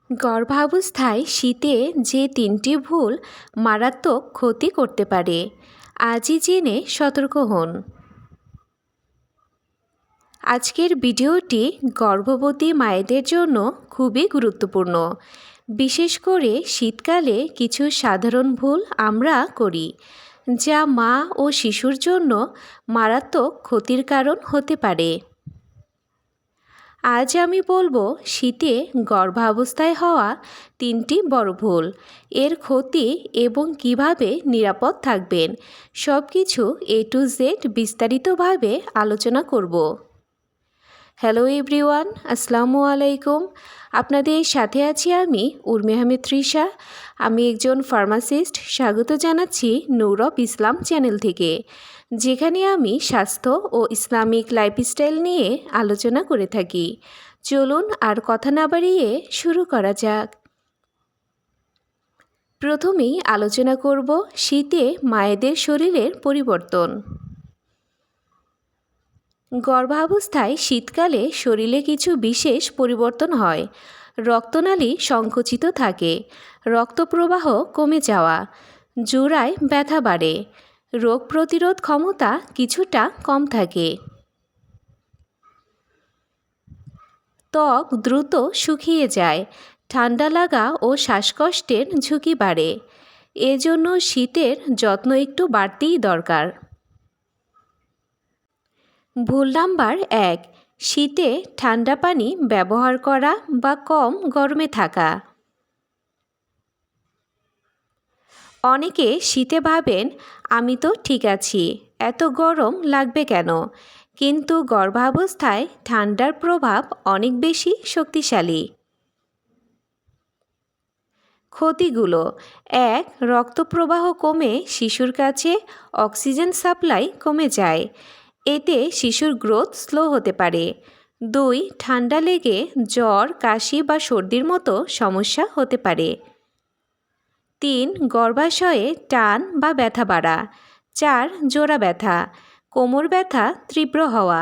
গর্ভাবস্থায় শীতে যে ৩টি ভুল মারাত্মক ক্ষতি করতে পারে, আজই জেনে সতর্ক হন। আজকের ভিডিওটি গর্ভবতী মায়েদের জন্য খুবই গুরুত্বপূর্ণ। বিশেষ করে শীতকালে কিছু সাধারণ ভুল আমরা করি, যা মা ও শিশুর জন্য মারাত্মক ক্ষতির কারণ হতে পারে। আজ আমি বলবো শীতে গর্ভাবস্থায় হওয়া ৩টি বড় ভুল, এর ক্ষতি এবং কিভাবে নিরাপদ থাকবেন, সব কিছু A to Z বিস্তারিতভাবে আলোচনা করব। হ্যালো এভরিওয়ান, আসসালামু আলাইকুম। আপনাদের সাথে আছি আমি উর্মি আহমেদ তৃষা। আমি একজন ফার্মাসিস্ট। স্বাগত জানাচ্ছি নূর অফ ইসলাম চ্যানেল থেকে, যেখানে আমি স্বাস্থ্য ও ইসলামিক লাইফস্টাইল নিয়ে আলোচনা করে থাকি। চলুন আর কথা না বাড়িয়ে শুরু করা যাক। প্রথমেই আলোচনা করব শীতে মায়েদের শরীরের পরিবর্তন। গর্ভাবস্থায় শীতকালে শরীরে কিছু বিশেষ পরিবর্তন হয়। রক্তনালী সংকুচিত থাকে, রক্তপ্রবাহ কমে যাওয়া, জোড়ায় ব্যথা বাড়ে, রোগ প্রতিরোধ ক্ষমতা কিছুটা কম থাকে। ত্বক দ্রুত শুকিয়ে যায়, ঠান্ডা লাগা ও শ্বাসকষ্টের ঝুঁকি বাড়ে। এজন্য শীতের যত্ন একটু বাড়তিই দরকার। ভুল নাম্বার ১, শীতে ঠান্ডা পানি ব্যবহার করা বা কম গরমে থাকা। অনেকে শীতে ভাবেন, আমি তো ঠিক আছি, এত গরম লাগবে কেন? কিন্তু গর্ভাবস্থায় ঠান্ডার প্রভাব অনেক বেশি শক্তিশালী। ক্ষতিগুলো: ১, রক্তপ্রবাহ কমে শিশুর কাছে অক্সিজেন সাপ্লাই কমে যায়, এতে শিশুর গ্রোথ স্লো হতে পারে। ২, ঠান্ডা লেগে জ্বর, কাশি বা সর্দির মতো সমস্যা হতে পারে। ৩, গর্ভাশয়ে টান বা ব্যথা বাড়া। ৪, জোড়া ব্যথা, কোমর ব্যথা তীব্র হওয়া।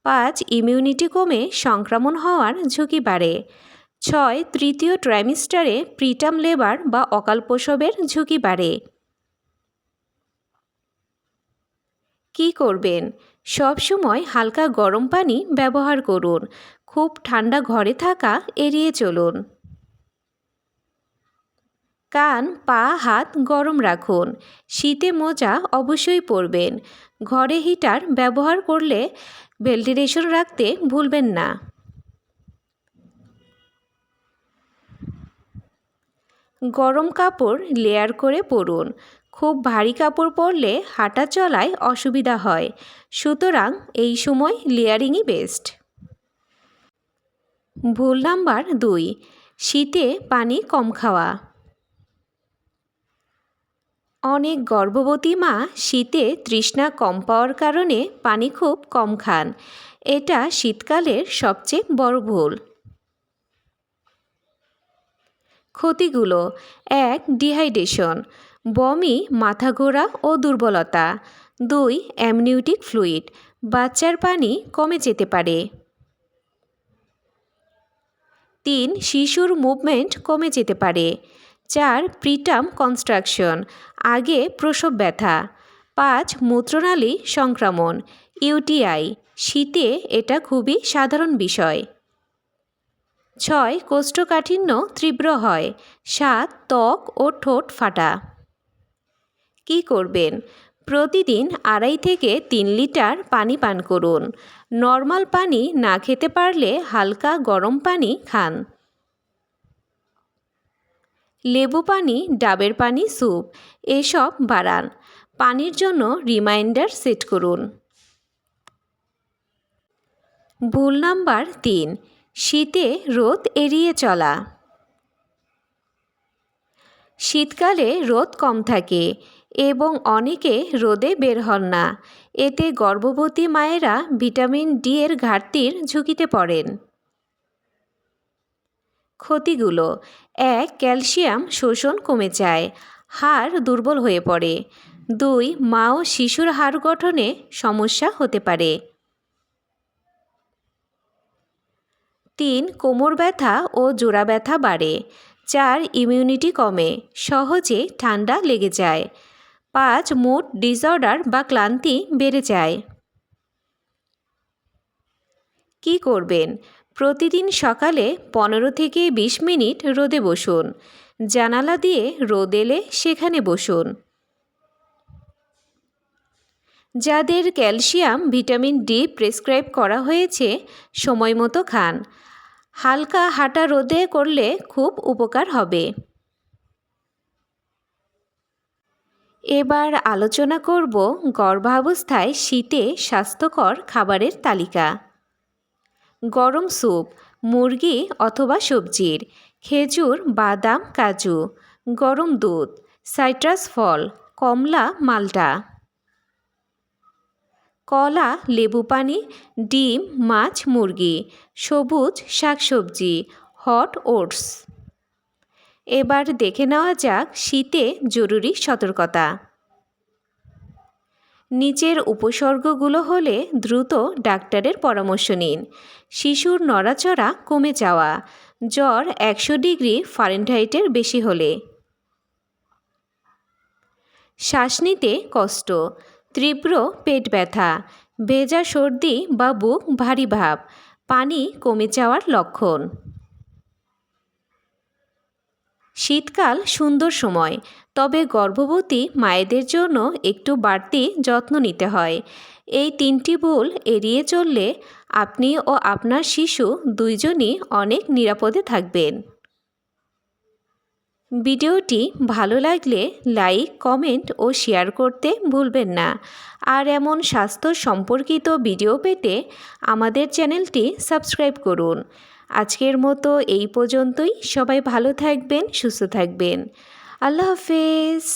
৫, ইমিউনিটি কমে সংক্রমণ হওয়ার ঝুঁকি বাড়ে। ৬, তৃতীয় ট্রাইমিস্টারে প্রিটার্ম লেবার বা অকাল প্রসবের ঝুঁকি বাড়ে। কী করবেন? সবসময় হালকা গরম পানি ব্যবহার করুন। খুব ঠান্ডা ঘরে থাকা এড়িয়ে চলুন। কান, পা, হাত গরম রাখুন। শীতে মোজা অবশ্যই পরবেন। ঘরে হিটার ব্যবহার করলে ভেন্টিলেশন রাখতে ভুলবেন না। গরম কাপড় লেয়ার করে পরুন। খুব ভারী কাপড় পরলে হাঁটা চলায় অসুবিধা হয়, সুতরাং এই সময় লেয়ারিংই বেস্ট। ভুল নাম্বার ২, শীতে পানি কম খাওয়া। অনেক গর্ভবতী মা শীতে তৃষ্ণা কম পাওয়ার কারণে পানি খুব কম খান। এটা শীতকালের সবচেয়ে বড় ভুল। ক্ষতিগুলো: ১, ডিহাইড্রেশন, বমি, মাথা ঘোরা ও দুর্বলতা। ২, অ্যামনিওটিক ফ্লুইড, বাচ্চার পানি কমে যেতে পারে। ৩, শিশুর মুভমেন্ট কমে যেতে পারে। ৪, প্রিটার্ম কনস্ট্রাকশন, আগে প্রসব ব্যথা। ৫, মূত্রনালী সংক্রমণ, ইউটিআই, শীতে এটা খুবই সাধারণ বিষয়। ৬, কোষ্ঠকাঠিন্য তীব্র হয়। ৭, ত্বক ও ঠোঁট ফাটা। কী করবেন? প্রতিদিন ২.৫ থেকে ৩ লিটার পানি পান করুন। নর্মাল পানি না খেতে পারলে হালকা গরম পানি খান। লেবু পানি, ডাবের পানি, স্যুপ এসব বাড়ান। পানির জন্য রিমাইন্ডার সেট করুন। ভুল নাম্বার ৩, শীতে রোদ এড়িয়ে চলা। শীতকালে রোদ কম থাকে এবং অনেকে রোদে বের হন না। এতে গর্ভবতী মায়েরা ভিটামিন ডি এর ঘাটতির ঝুঁকিতে পড়েন। ক্ষতিগুলো: ১, ক্যালসিয়াম শোষণ কমে যায়, হাড় দুর্বল হয়ে পড়ে। ২, মা ও শিশুর হাড় গঠনে সমস্যা হতে পারে। 3 কোমর ব্যথা ও জোড়া ব্যথা বাড়ে। 4 ইমিউনিটি কমে, সহজে ঠান্ডা লেগে যায়। 5 মুড ডিসঅর্ডার বা ক্লান্তি বেড়ে যায়। কি করবেন? প্রতিদিন সকালে 15 থেকে 20 মিনিট রোদে বসুন। জানালা দিয়ে রোদ এলে সেখানে বসুন। যাদের ক্যালসিয়াম ভিটামিন ডি প্রেসক্রাইব করা হয়েছে সময় মতো খান। হালকা হাঁটা রোদে করলে খুব উপকার হবে। এবার আলোচনা করব গর্ভাবস্থায় শীতে স্বাস্থ্যকর খাবারের তালিকা। গরম স্যুপ, মুরগি অথবা সবজির, খেজুর, বাদাম, কাজু, গরম দুধ, সাইট্রাস ফল, কমলা, মাল্টা, কলা, লেবু পানি, ডিম, মাছ, মুরগি, সবুজ শাকসবজি, হট ওটস। এবার দেখে নেওয়া যাক শীতে জরুরি সতর্কতা। নিচের উপসর্গগুলো হলে দ্রুত ডাক্তারের পরামর্শ নিন। শিশুর নড়াচড়া কমে যাওয়া, জ্বর 100 ডিগ্রি ফারেনহাইটের বেশি হলে, শ্বাস নিতে কষ্ট, তীব্র পেট ব্যথা, ভেজা সর্দি বা বুক ভারী ভাব, পানি কমে যাওয়ার লক্ষণ। শীতকাল সুন্দর সময়, তবে গর্ভবতী মায়েদের জন্য একটু বাড়তি যত্ন নিতে হয়। এই 3টি ভুল এড়িয়ে চললে আপনি ও আপনার শিশু দুইজনই অনেক নিরাপদে থাকবেন। ভিডিওটি ভালো লাগলে লাইক, কমেন্ট ও শেয়ার করতে ভুলবেন না। আর এমন স্বাস্থ্য সম্পর্কিত ভিডিও পেতে আমাদের চ্যানেলটি সাবস্ক্রাইব করুন। আজকের মতো এই পর্যন্তই। সবাই ভালো থাকবেন, সুস্থ থাকবেন। আল্লাহ হাফেজ।